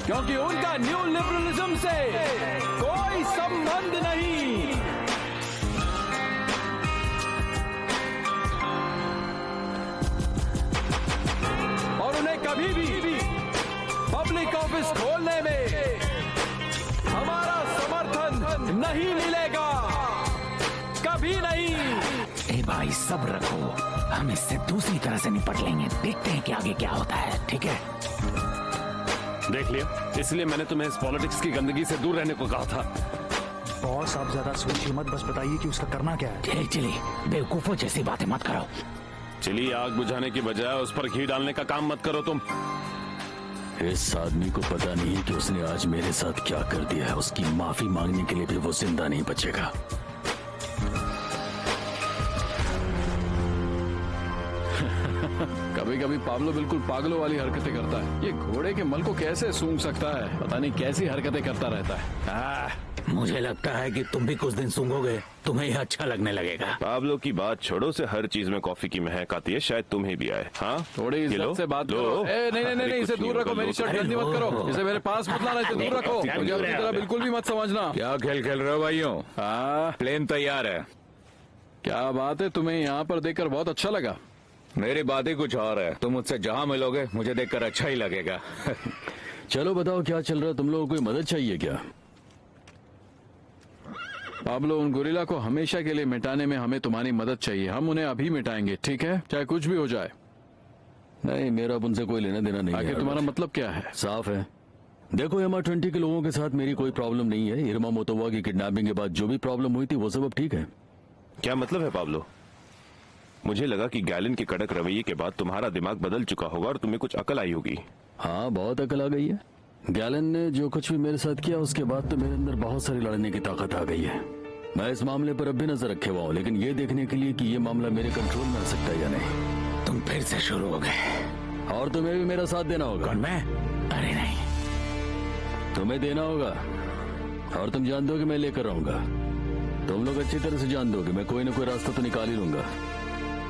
क्योंकि उनका न्यू लिबरलिज्म से कोई संबंध नहीं। और उन्हें कभी भी पब्लिक ऑफिस खोलने में हमारा समर्थन नहीं मिलेगा, कभी नहीं। ए भाई सब्र रखो, हम इससे दूसरी तरह से निपट लेंगे। देखते हैं कि आगे क्या होता है, ठीक है? देख लिया, इसलिए मैंने तुम्हें इस पॉलिटिक्स की गंदगी से दूर रहने को कहा था। बॉस आप ज्यादा सोचिए मत, बस बताइए कि उसका करना क्या है। चलिए बेवकूफों जैसी बातें मत करो। चलिए आग बुझाने की बजाय उस पर घी डालने का काम मत करो तुम। इस आदमी को पता नहीं है कि उसने आज मेरे साथ क्या कर दिया है। उसकी माफी मांगने के लिए भी वो जिंदा नहीं बचेगा। कभी कभी पाब्लो बिल्कुल पागलों वाली हरकतें करता है। ये घोड़े के मल को कैसे सूंघ सकता है, पता नहीं कैसी हरकतें करता रहता है। मुझे लगता है कि तुम भी कुछ दिन सूंघोगे, तुम्हें यह अच्छा लगने लगेगा। पाब्लो की बात छोड़ो, से हर चीज में कॉफी की महक आती है, शायद तुम्हें भी आए। हाँ थोड़ी इज्जत से बात करो। नहीं, इसे दूर रखो, मेरी शर्ट गंदी मत करो, इसे मेरे पास मत लाना, इसे दूर रखो। मुझे अपनी तरह बिल्कुल भी मत समझना। क्या खेल खेल रहे हो भाइयों? प्लेन तैयार है। क्या बात है, तुम्हें यहाँ पर देखकर बहुत अच्छा लगा। मेरी बात ही कुछ और है। तुम मुझसे जहाँ मिलोगे मुझे देखकर अच्छा ही लगेगा। चलो बताओ क्या चल रहा है, तुम लोगों को कोई मदद चाहिए क्या? पाब्लो, उन गोरिल्ला को हमेशा के लिए मिटाने में हमें तुम्हारी मदद चाहिए। हम उन्हें अभी मिटाएंगे, ठीक है, चाहे कुछ भी हो जाए। नहीं, मेरा अब उनसे कोई लेना देना नहीं है। आखिर तुम्हारा मतलब क्या है? साफ है। देखो, MR20 के लोगों के साथ मेरी कोई प्रॉब्लम नहीं है। इरमा मोतोवा की किडनैपिंग के बाद जो भी प्रॉब्लम हुई थी वो सब अब ठीक है। क्या मतलब है पाब्लो? मुझे लगा कि गैलन के कड़क रवैये के बाद तुम्हारा दिमाग बदल चुका होगा और तुम्हें कुछ अकल आई होगी। हाँ, बहुत अकल आ गई है। गैलन ने जो कुछ भी मेरे साथ किया उसके बाद तो मेरे अंदर बहुत सारी लड़ने की ताकत आ गई है। मैं इस मामले पर अब भी नजर रखे हुआ हूँ, लेकिन ये देखने के लिए कि ये मामला मेरे कंट्रोल में आ सकता है या नहीं। तुम फिर से शुरू हो गए। और तुम्हें भी मेरा साथ देना होगा। कौन, मैं? अरे नहीं, तुम्हें देना होगा। और तुम जानते हो कि मैं लेकर रहूंगा। तुम लोग अच्छी तरह से जानते हो कि मैं कोई ना कोई रास्ता तो निकाल ही लूंगा।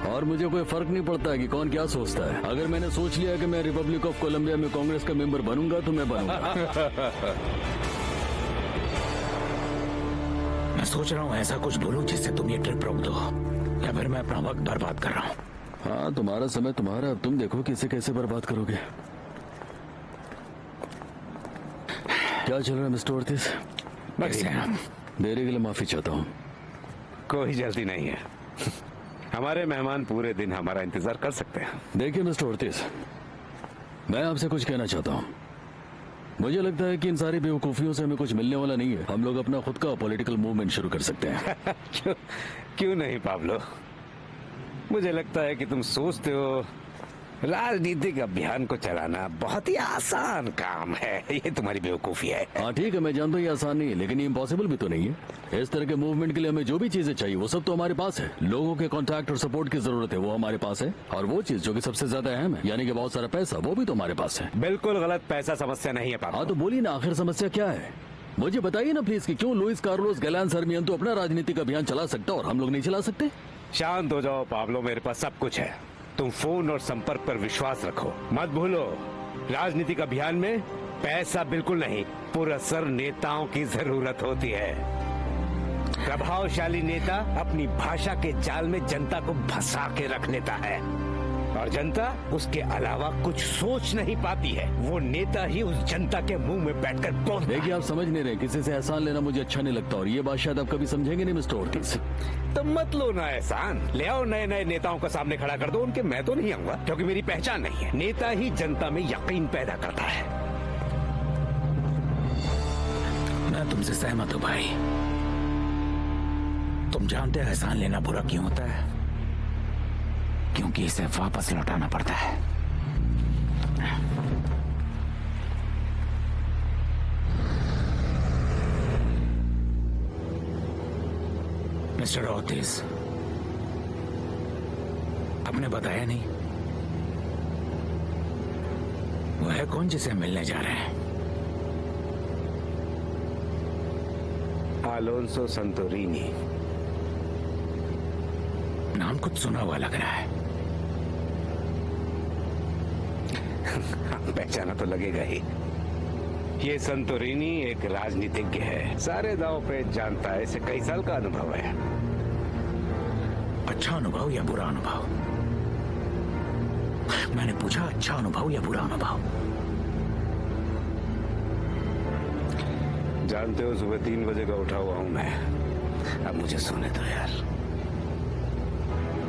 और मुझे कोई फर्क नहीं पड़ता है कि कौन क्या सोचता है। अगर मैंने सोच लिया कि मैं रिपब्लिक ऑफ कोलंबिया में कांग्रेस का मेंबर बनूंगा तो मैं बनूंगा। मैं सोच रहा हूँ ऐसा कुछ बोलूं जिससे तुम ये ट्रिप रोक दो, या फिर मैं अपना वक्त बर्बाद कर रहा हूँ। हाँ, तुम्हारा समय तुम्हारा, अब तुम देखो कि इसे कैसे बर्बाद करोगे। क्या चल रहा है मिस्टर ऑर्टिज? देरी के लिए माफी चाहता हूँ। कोई जल्दी नहीं है। हमारे मेहमान पूरे दिन हमारा इंतजार कर सकते हैं। देखिए मिस्टर ऑर्टिज, मैं आपसे कुछ कहना चाहता हूँ। मुझे लगता है कि इन सारी बेवकूफियों से हमें कुछ मिलने वाला नहीं है। हम लोग अपना खुद का पॉलिटिकल मूवमेंट शुरू कर सकते हैं। क्यों नहीं पाब्लो? मुझे लगता है कि तुम सोचते हो राजनीतिक अभियान को चलाना बहुत ही आसान काम है। ये तुम्हारी बेवकूफी है। हाँ ठीक है, मैं जानता हूँ ये आसान नहीं है, लेकिन ये इम्पॉसिबल भी तो नहीं है। इस तरह के मूवमेंट के लिए हमें जो भी चीजें चाहिए वो सब तो हमारे पास है। लोगों के कॉन्टैक्ट और सपोर्ट की जरूरत है, वो हमारे पास है। और वो चीज जो कि सबसे ज्यादा अहम है, यानी कि बहुत सारा पैसा, वो भी तो हमारे पास है। बिल्कुल गलत, पैसा समस्या नहीं है पाब्लो। हाँ तो बोलिए ना, आखिर समस्या क्या है? मुझे बताइए ना प्लीज कि क्यों लुइस कार्लोस गैलन सर्मियन तो अपना राजनीतिक अभियान चला सकता और हम लोग नहीं चला सकते? शांत हो जाओ पाब्लो, मेरे पास सब कुछ है। तुम फोन और संपर्क पर विश्वास रखो। मत भूलो, राजनीतिक अभियान में पैसा बिल्कुल नहीं, पुरस्कार नेताओं की जरूरत होती है। प्रभावशाली नेता अपनी भाषा के जाल में जनता को फंसा के रख लेता है और जनता उसके अलावा कुछ सोच नहीं पाती है। वो नेता ही उस जनता के मुंह में बैठकर बोलता है। देखिए, आप समझ नहीं रहे, किसी से एहसान लेना मुझे अच्छा नहीं लगता और ये बात शायद आप कभी समझेंगे नहीं मिस्टर ओर्टिज। तो मत लो ना एहसान, ले आओ नए नए नेताओं को सामने खड़ा कर दो उनके। मैं तो नहीं आऊंगा क्योंकि मेरी पहचान नहीं है। नेता ही जनता में यकीन पैदा करता है। मैं तुमसे सहमत हूं भाई। तुम जानते हो एहसान लेना बुरा क्यों होता है? क्योंकि इसे वापस लौटाना पड़ता है। मिस्टर ओर्टिज, आपने बताया नहीं वो है कौन जिसे मिलने जा रहे हैं? अलोंसो संतोरिनी। नाम कुछ सुना हुआ लग रहा है। पहचाना तो लगेगा ही। ये संतोरिनी एक राजनीतिज्ञ है, सारे दांव पे जानता है, इसे कई साल का अनुभव है। अच्छा अनुभव या बुरा अनुभव? मैंने पूछा अच्छा अनुभव या बुरा अनुभव? जानते हो सुबह 3 बजे का उठा हुआ हूं मैं। अब मुझे सोने दो यार।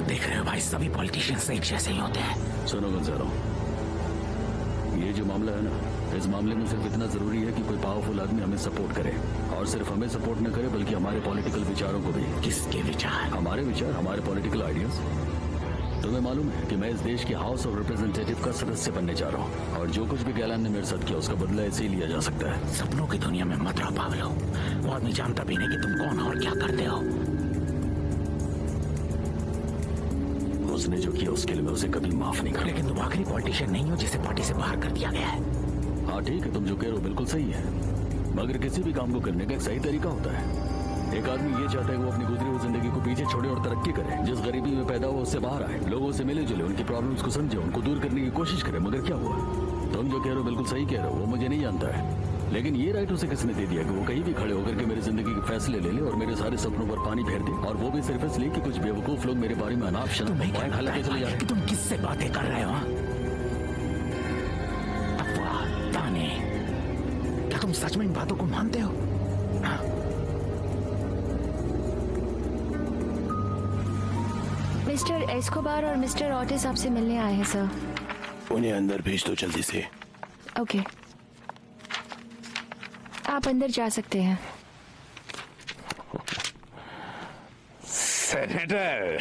देख रहे हो भाई, सभी पॉलिटिशियंस एक जैसे ही होते हैं। सुनो गुंजारो, ये जो मामला है ना, इस मामले में सिर्फ इतना जरूरी है कि कोई पावरफुल आदमी हमें सपोर्ट करे, और सिर्फ हमें सपोर्ट न करे बल्कि हमारे पॉलिटिकल विचारों को भी। किसके विचार? हमारे विचार, हमारे पॉलिटिकल आइडियाज। तुम्हें मालूम है कि मैं इस देश के हाउस ऑफ रिप्रेजेंटेटिव का सदस्य बनने जा रहा हूँ, और जो कुछ भी गैलन ने मेरे साथ किया उसका बदला ऐसे ही लिया जा सकता है। सपनों की दुनिया में मत रहो पागलो। वो आदमी जानता भी नहीं कि तुम कौन हो और क्या करते हो। उसने जो किया उसके लिए मैं उसे कभी माफ नहीं करूंगा। लेकिन तुम आखिरी पॉलिटिशियन नहीं हो जिसे पार्टी से बाहर कर दिया गया है। हाँ ठीक है, तुम जो कह रहे हो बिल्कुल सही है, मगर किसी भी काम को करने का एक सही तरीका होता है। एक आदमी ये चाहता है कि वो अपनी गुजरी हुई जिंदगी को पीछे छोड़े और तरक्की करे, जिस गरीबी में पैदा हुआ उससे बाहर आए, लोगों से मिले जुले, उनकी प्रॉब्लम्स को समझे, उनको दूर करने की कोशिश करे। मगर क्या हुआ? तुम जो कह रहे हो बिल्कुल सही कह रहे हो, वो मुझे नहीं जानता है, लेकिन ये राइट उसे किसने दे दिया कि वो कहीं भी खड़े होकर के मेरी जिंदगी के फैसले ले ले और मेरे सारे सपनों पर पानी फेर दे, और वो भी सिर्फ इसलिए कि कुछ बेवकूफ लोग मेरे बारे में अनाप शनाप हालांकि चले जाते हैं। तुम किससे बातें कर रहे हो? अफवाह, ताने। क्या तुम सच में इन बातों को मानते हो? हाँ? मिस्टर एस्कोबार और मिस्टर ओर्टिज आपसे मिलने आए हैं सर। उन्हें अंदर भेज दो जल्दी से। ओके, आप अंदर जा सकते हैं। सेनेटर,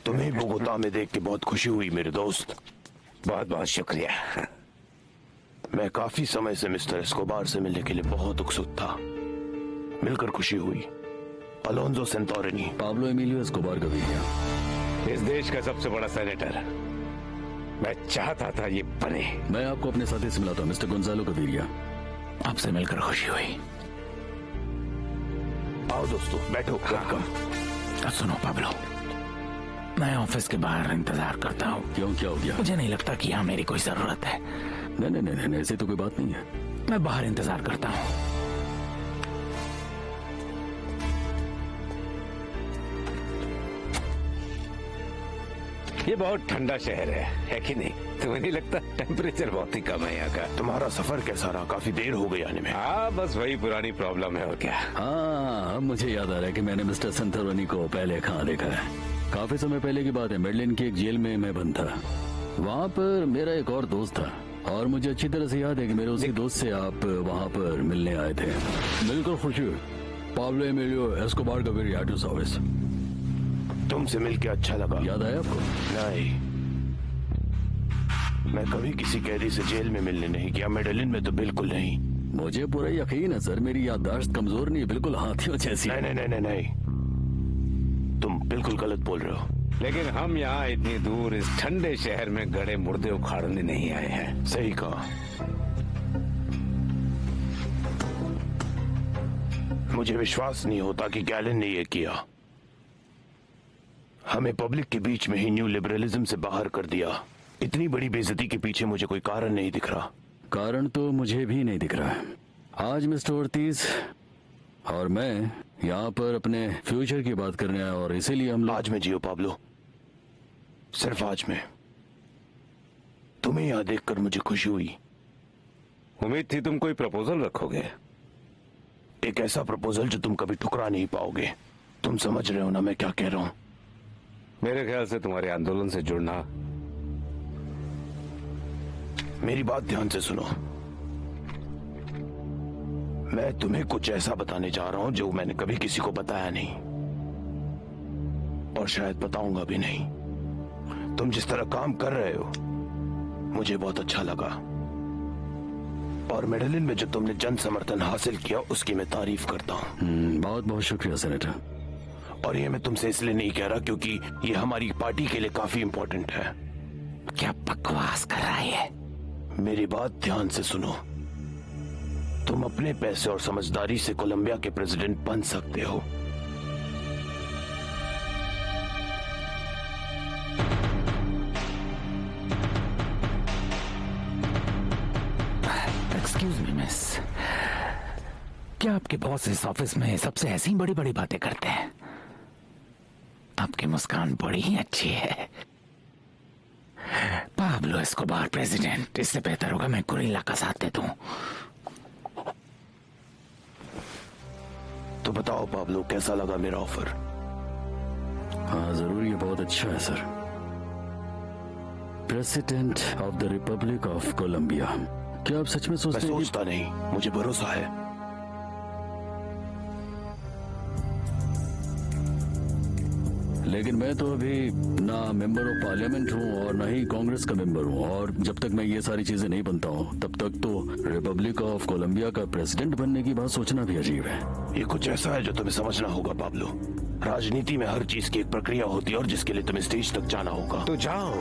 तुम्हें बोगोता में देख के बहुत खुशी हुई मेरे दोस्त। बहुत बहुत शुक्रिया। मैं काफी समय से मिस्टर एस्कोबार से मिलने के लिए बहुत उत्सुक था। मिलकर खुशी हुई। Alonso Santorini. Pablo Emilio Escobar Gaviria, इस देश का सबसे बड़ा सेनेटर। मैं चाहता था ये बने। मैं आपको अपने साथी से मिलाता हूँ, मिस्टर गोंजालो गवीरिया। आपसे मिलकर खुशी हुई। आओ दोस्तों, बैठो। सुनो पाब्लो, मैं ऑफिस के बाहर इंतजार करता हूँ। क्यों, क्या हो गया? मुझे नहीं लगता कि यहाँ मेरी कोई जरूरत है। नहीं नहीं नहीं, ऐसी तो कोई बात नहीं है। मैं बाहर इंतजार करता हूँ। ये बहुत ठंडा शहर है कि नहीं? तुम्हें नहीं लगता? टेम्परेचर बहुत ही कम है यहाँ का। तुम्हारा सफर कैसा रहा? काफी देर हो गई आने में। हाँ, बस वही पुरानी प्रॉब्लम है और क्या। हाँ, मुझे याद आ रहा है कि मैंने मिस्टर संतोरिनी को पहले कहाँ देखा है। काफी समय पहले की बात है। मेडलिन की एक जेल में मैं बंद था। वहाँ पर मेरा एक और दोस्त था, और मुझे अच्छी तरह से याद है कि मेरे उसी दोस्त से आप वहाँ पर मिलने आए थे। मिलकर खुशी हुई। Pablo Emilio Escobar Gaviria at your service. तुमसे मिलकर अच्छा लगा। याद आया आपको? नहीं, मैं कभी किसी कैदी से जेल में मिलने नहीं गया। मेडलिन में तो बिल्कुल नहीं। मुझे पूरा यकीन है सर, मेरी याददाश्त कमजोर नहीं है, बिल्कुल हाथियों जैसी। नहीं नहीं नहीं नहीं, तुम बिल्कुल गलत बोल रहे हो। लेकिन हम यहाँ इतनी दूर इस ठंडे शहर में गड़े मुर्दे उखाड़ने नहीं आए हैं। सही कहा। मुझे विश्वास नहीं होता कि गैलन ने यह किया। हमें पब्लिक के बीच में ही न्यू लिबरलिज्म से बाहर कर दिया। इतनी बड़ी बेइज्जती के पीछे मुझे कोई कारण नहीं दिख रहा। कारण तो मुझे भी नहीं दिख रहा है। आज मिस्टर ओर्टिज और मैं यहाँ पर अपने फ्यूचर की बात करने आए और इसीलिए हम लोग आज में जियो पाब्लो, सिर्फ आज में। तुम्हें यहाँ देखकर मुझे खुशी हुई। उम्मीद थी तुम कोई प्रपोजल रखोगे, एक ऐसा प्रपोजल जो तुम कभी ठुकरा नहीं पाओगे। तुम समझ रहे हो ना मैं क्या कह रहा हूँ? मेरे ख्याल से तुम्हारे आंदोलन से जुड़ना। मेरी बात ध्यान से सुनो। मैं तुम्हें कुछ ऐसा बताने जा रहा हूं जो मैंने कभी किसी को बताया नहीं और शायद बताऊंगा भी नहीं। तुम जिस तरह काम कर रहे हो मुझे बहुत अच्छा लगा और मेडलिन में जो तुमने जन समर्थन हासिल किया उसकी मैं तारीफ करता हूं। बहुत बहुत शुक्रिया सेनेटर। और ये मैं तुमसे इसलिए नहीं कह रहा क्योंकि ये हमारी पार्टी के लिए काफी इंपॉर्टेंट है। क्या बकवास कर रहा है? मेरी बात ध्यान से सुनो। तुम अपने पैसे और समझदारी से कोलंबिया के प्रेसिडेंट बन सकते हो। एक्सक्यूज मी मिस, क्या आपके बॉस इस ऑफिस में सबसे ऐसी बड़ी बड़ी बातें करते हैं? आपकी मुस्कान बड़ी ही अच्छी है। पाब्लो एस्कोबार प्रेसिडेंट, इससे बेहतर होगा मैं गुरिल्ला का साथ दे दूं। तो बताओ पाब्लो, कैसा लगा मेरा ऑफर? हाँ जरूर, ये बहुत अच्छा है sir. President of the republic of Colombia, क्या आप सच में सोचते हैं? मैं सोचता नहीं, मुझे भरोसा है। लेकिन मैं तो अभी ना मेंबर ऑफ पार्लियामेंट हूँ और ना ही कांग्रेस का मेंबर हूँ, और जब तक मैं ये सारी चीजें नहीं बनता हूँ तब तक तो रिपब्लिक ऑफ कोलंबिया का प्रेसिडेंट बनने की बात सोचना भी अजीब है। ये कुछ ऐसा है जो तुम्हें समझना होगा पाब्लो। राजनीति में हर चीज की एक प्रक्रिया होती है और जिसके लिए तुम्हें स्टेज तक जाना होगा। तो जाओ,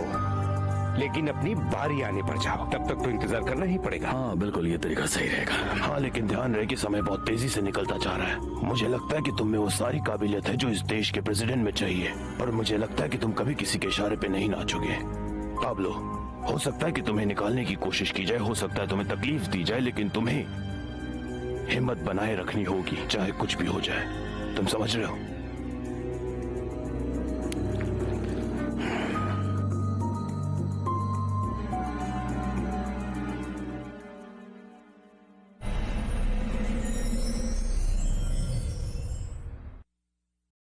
लेकिन अपनी बारी आने पर जाओ, तब तक तो इंतजार करना ही पड़ेगा। हाँ बिल्कुल, ये तरीका सही रहेगा। हाँ लेकिन ध्यान रहे कि समय बहुत तेजी से निकलता जा रहा है। मुझे लगता है कि तुम में वो सारी काबिलियत है जो इस देश के प्रेसिडेंट में चाहिए, और मुझे लगता है कि तुम कभी किसी के इशारे पे नहीं नाचोगे। पाब्लो, हो सकता है कि तुम्हें निकालने की कोशिश की जाए, हो सकता है तुम्हें तकलीफ दी जाए, लेकिन तुम्हें हिम्मत बनाए रखनी होगी चाहे कुछ भी हो जाए। तुम समझ रहे हो?